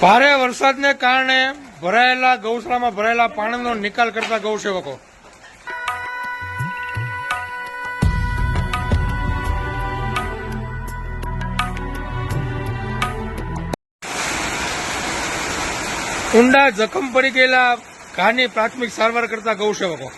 ભારે વરસાદને કારણે ભરાયેલા ગૌશાળામાં ભરાયેલા પાણીનો નિકાલ કરતા ગૌસેવકો. ઊંડા જખમ પડી ગયેલા ઘાની પ્રાથમિક સારવાર કરતા ગૌસેવકો.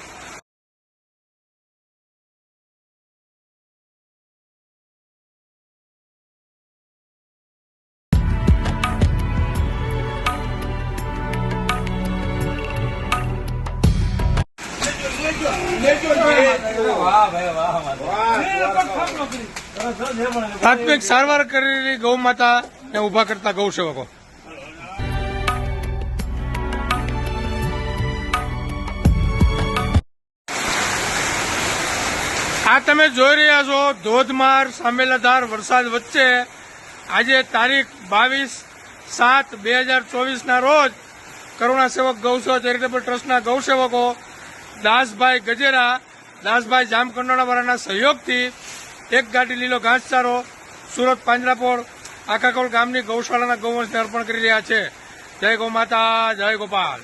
પ્રાથમિક સારવાર કરેલી ગૌમાતાને ઉભા કરતા ગૌસેવકો. આ તમે જોઈ રહ્યા છો ધોધમાર સામેલાધાર વરસાદ વચ્ચે આજે તારીખ 22/7/2024 ના રોજ કરુણા સેવક ગૌસેવા ચેરિટેબલ ટ્રસ્ટના ગૌસેવકો દાસભાઈ ગજેરા, દાસભાઈ જામકંડોળાવાળાના સહયોગથી એક ગાડી લીલો ઘાસચારો સુરત પાંજરાપોળ આખાકોલ ગામની ગૌશાળાના ગૌવંશને અર્પણ કરી રહ્યા છે. જય ગૌ માતા, જય ગોપાલ.